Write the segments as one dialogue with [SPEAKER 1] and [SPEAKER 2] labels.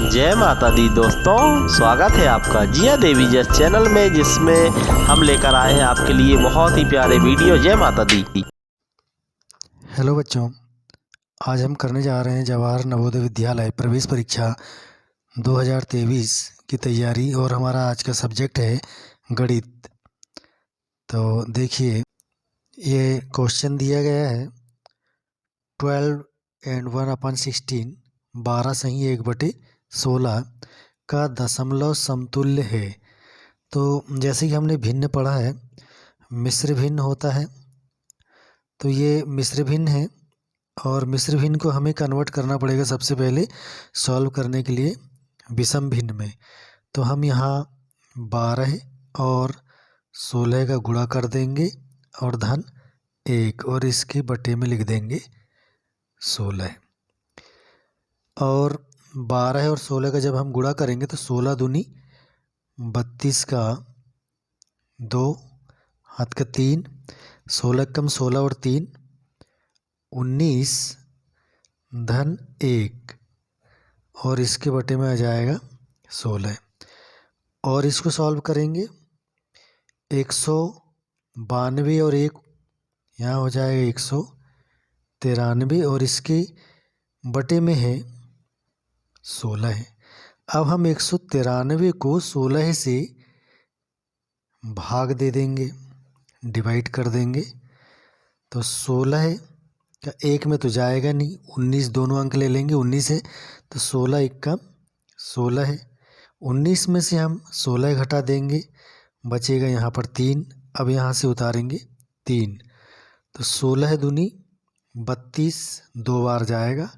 [SPEAKER 1] जय माता दी दोस्तों, स्वागत है आपका जिया देवी जस चैनल में, जिसमें हम लेकर आए हैं आपके लिए बहुत ही प्यारे वीडियो। जय माता दी।
[SPEAKER 2] हेलो बच्चों, आज हम करने जा रहे हैं जवाहर नवोदय विद्यालय प्रवेश परीक्षा 2023 की तैयारी और हमारा आज का सब्जेक्ट है गणित। तो देखिए, ये क्वेश्चन दिया गया है 12 and 1/16 12 सही 1/16 का दशमलव समतुल्य है। तो जैसे कि हमने भिन्न पढ़ा है, मिश्र भिन्न होता है, तो ये मिश्र भिन्न है और मिश्र भिन्न को हमें कन्वर्ट करना पड़ेगा सबसे पहले सॉल्व करने के लिए विषम भिन्न में। तो हम यहाँ 12 और 16 का गुणा कर देंगे और धन 1 और इसके बटे में लिख देंगे 16। और 12 और 16 का जब हम गुणा करेंगे तो 16 दूनी 32 का 2 हाथ का 3, 16 कम 16 और 3 19 धन 1 और इसके बटे में आ जाएगा 16। और इसको सॉल्व करेंगे 192 और 1 यहाँ हो जाएगा 193 और इसके बटे में है 16 है। अब हम 193 को 16 से भाग दे देंगे, डिवाइड कर देंगे। तो 16 का 1 में तो जाएगा नहीं, 19 दोनों अंक ले लेंगे, 19 है तो 16 1 का 16 है। 19 में से हम 16 घटा देंगे, बचेगा यहाँ पर 3। अब यहाँ से उतारेंगे 3, तो 16 दूनी 32 2 बार जाएगा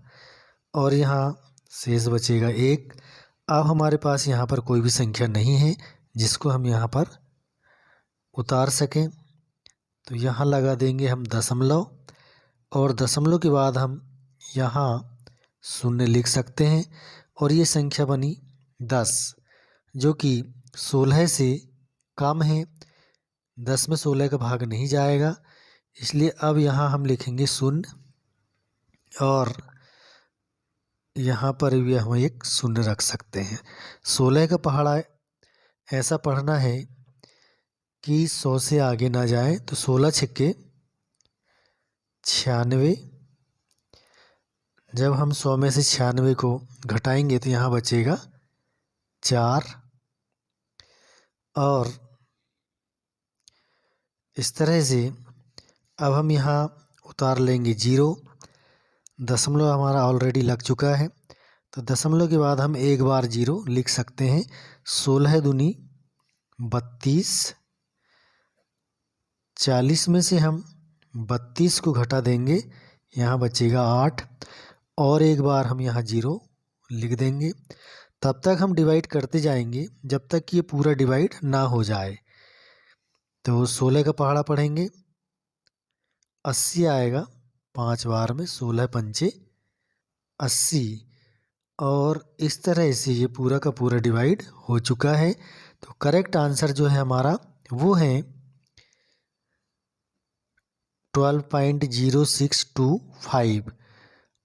[SPEAKER 2] और यहाँ शेष बचेगा 1। अब हमारे पास यहाँ पर कोई भी संख्या नहीं है जिसको हम यहाँ पर उतार सकें, तो यहाँ लगा देंगे हम दशमलव और दशमलव के बाद हम यहाँ शून्य लिख सकते हैं और ये संख्या बनी 10, जो कि 16 से कम है। 10 में 16 का भाग नहीं जाएगा, इसलिए अब यहाँ हम लिखेंगे शून्य और यहाँ पर भी हम एक शून्य रख सकते हैं। 16 का पहाड़ा ऐसा पढ़ना है कि 100 से आगे ना जाए, तो 16 छक्के 96। जब हम 100 में से 96 को घटाएंगे तो यहाँ बचेगा 4 और इस तरह से अब हम यहाँ उतार लेंगे 0। दशमलव हमारा ऑलरेडी लग चुका है, तो दशमलव के बाद हम एक बार 0 लिख सकते हैं। 16 दूनी 32, 40 में से हम 32 को घटा देंगे, यहाँ बचेगा 8 और एक बार हम यहाँ 0 लिख देंगे। तब तक हम डिवाइड करते जाएंगे जब तक कि ये पूरा डिवाइड ना हो जाए। तो 16 का पहाड़ा पढ़ेंगे, 80 आएगा 5 बार में, 16 पंचे 80 और इस तरह से ये पूरा का पूरा डिवाइड हो चुका है। तो करेक्ट आंसर जो है हमारा वो है 12.0625।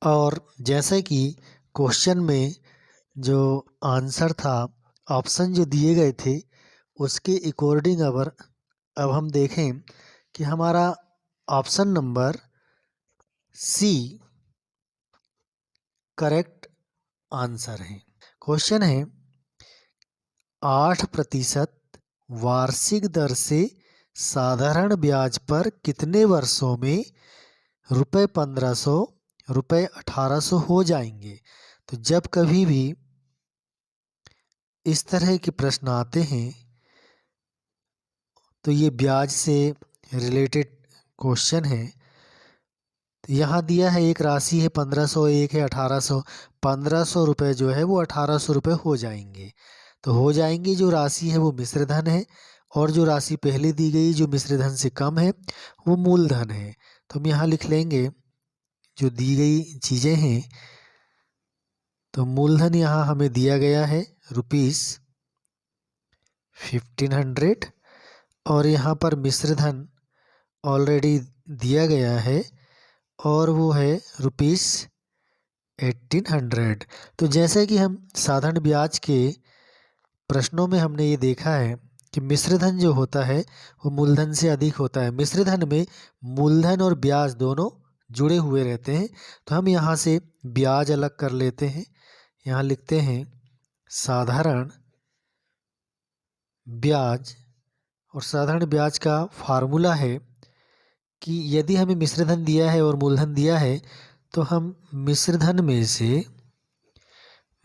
[SPEAKER 2] और जैसे कि क्वेश्चन में जो आंसर था, ऑप्शन जो दिए गए थे उसके अकॉर्डिंग अब हम देखें कि हमारा option number C correct answer है। क्वेश्चन है 8% वार्षिक दर से साधारण ब्याज पर कितने वर्षों में रुपये 1500 रुपये 1800 हो जाएंगे। तो जब कभी भी इस तरह के प्रश्न आते हैं तो ये ब्याज से रिलेटेड क्वेश्चन है। तो यहाँ दिया है एक राशि है 1500, एक है 1800। 1500 रुपये जो है वो 1800 रुपये हो जाएंगे। तो हो जाएंगे, जो राशि है वो मिश्र धन है और जो राशि पहले दी गई जो मिश्र धन से कम है वो मूलधन है। तो हम यहाँ लिख लेंगे जो दी गई चीज़ें हैं। तो मूलधन यहाँ हमें दिया गया है ₹1500 और यहाँ पर मिश्र धन ऑलरेडी दिया गया है और वो है 1800। तो जैसे कि हम साधारण ब्याज के प्रश्नों में हमने ये देखा है कि मिश्र धन जो होता है वो मूलधन से अधिक होता है। मिश्र धन में मूलधन और ब्याज दोनों जुड़े हुए रहते हैं। तो हम यहाँ से ब्याज अलग कर लेते हैं। यहाँ लिखते हैं साधारण ब्याज, और साधारण ब्याज का फार्मूला है कि यदि हमें मिश्र धन दिया है और मूलधन दिया है तो हम मिश्र धन में से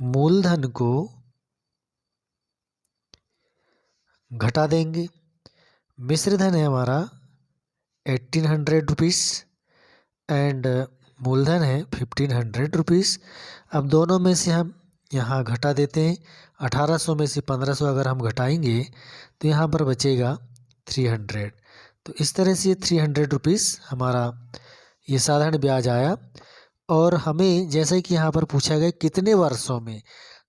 [SPEAKER 2] मूलधन को घटा देंगे। मिश्र धन है हमारा 1800 रुपीज़ एंड मूलधन है 1500 रुपीज़। अब दोनों में से हम यहाँ घटा देते हैं। 1800 में से 1500 अगर हम घटाएंगे तो यहाँ पर बचेगा 300। तो इस तरह से 300 रुपीज़ हमारा ये साधारण ब्याज आया। और हमें जैसे कि यहाँ पर पूछा गया कितने वर्षों में,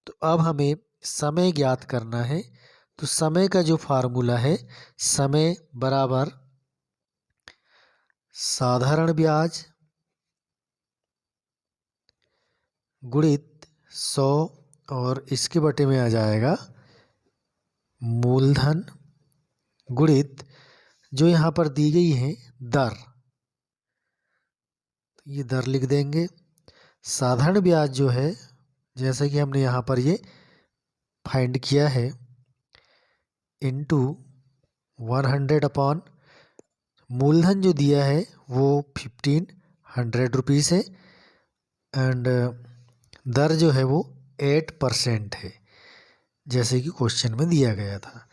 [SPEAKER 2] तो अब हमें समय ज्ञात करना है। तो समय का जो फार्मूला है, समय बराबर साधारण ब्याज गुणित 100 और इसके बटे में आ जाएगा मूलधन गुणित जो यहाँ पर दी गई है दर। तो ये दर लिख देंगे। साधारण ब्याज जो है जैसा कि हमने यहाँ पर ये फाइंड किया है इनटू 100 अपॉन मूलधन जो दिया है वो 1500 रुपीज़ है एंड दर जो है वो 8% है जैसे कि क्वेश्चन में दिया गया था।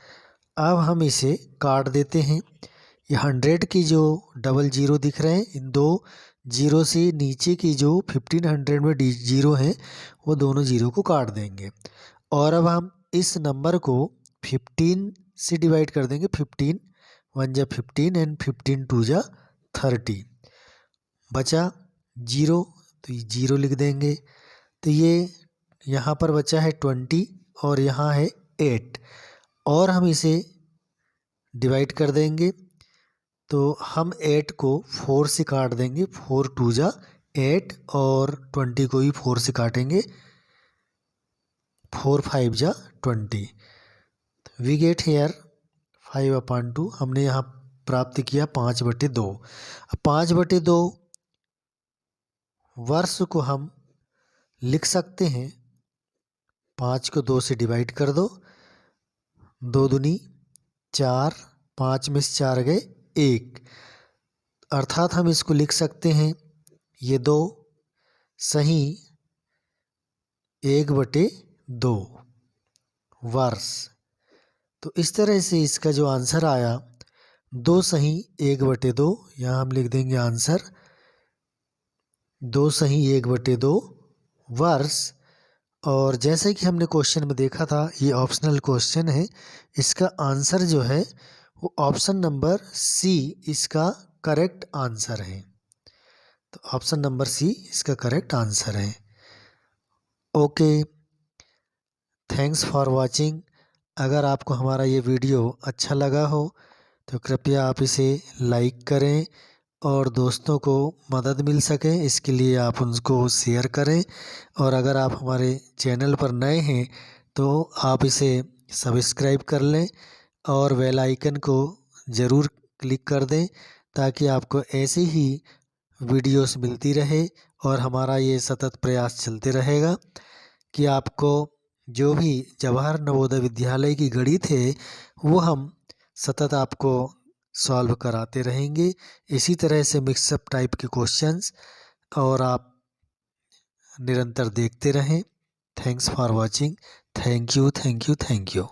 [SPEAKER 2] अब हम इसे काट देते हैं। ये 100 की जो डबल जीरो दिख रहे हैं, इन दो जीरो से नीचे की जो 1500 में जीरो हैं वो दोनों जीरो को काट देंगे। और अब हम इस नंबर को 15 से डिवाइड कर देंगे। 15 1 जा 15 एंड 15 2 जा 30, बचा जीरो, तो ये जीरो लिख देंगे। तो ये यहाँ पर बचा है 20 और यहाँ है 8 और हम इसे डिवाइड कर देंगे। तो हम 8 को 4 से काट देंगे। 4 2 जा 8 और 20 को भी 4 से काटेंगे। 4 5 जा 20। We get here 5/2। हमने यहाँ प्राप्त किया 5/2। अब 5/2 वर्ष को हम लिख सकते हैं। 5 को 2 से डिवाइड कर दो, 2 दूनी 4, 5 में से 4 गए 1, अर्थात हम इसको लिख सकते हैं ये 2 सही 1/2 वर्ष। तो इस तरह से इसका जो आंसर आया 2 सही 1/2, यहाँ हम लिख देंगे आंसर 2 सही 1/2 वर्ष। और जैसे कि हमने क्वेश्चन में देखा था ये ऑप्शनल क्वेश्चन है, इसका आंसर जो है वो ऑप्शन नंबर सी इसका करेक्ट आंसर है। तो ऑप्शन नंबर सी इसका करेक्ट आंसर है। Okay, thanks for watching. अगर आपको हमारा ये वीडियो अच्छा लगा हो तो कृपया आप इसे लाइक करें और दोस्तों को मदद मिल सके इसके लिए आप उनको शेयर करें। और अगर आप हमारे चैनल पर नए हैं तो आप इसे सब्सक्राइब कर लें और बेल आइकन को ज़रूर क्लिक कर दें ताकि आपको ऐसी ही वीडियोस मिलती रहे। और हमारा ये सतत प्रयास चलते रहेगा कि आपको जो भी जवाहर नवोदय विद्यालय की गणित है वो हम सतत आपको सॉल्व कराते रहेंगे। इसी तरह से मिक्सअप टाइप के क्वेश्चंस और आप निरंतर देखते रहें। Thanks for watching. Thank you, thank you, thank you.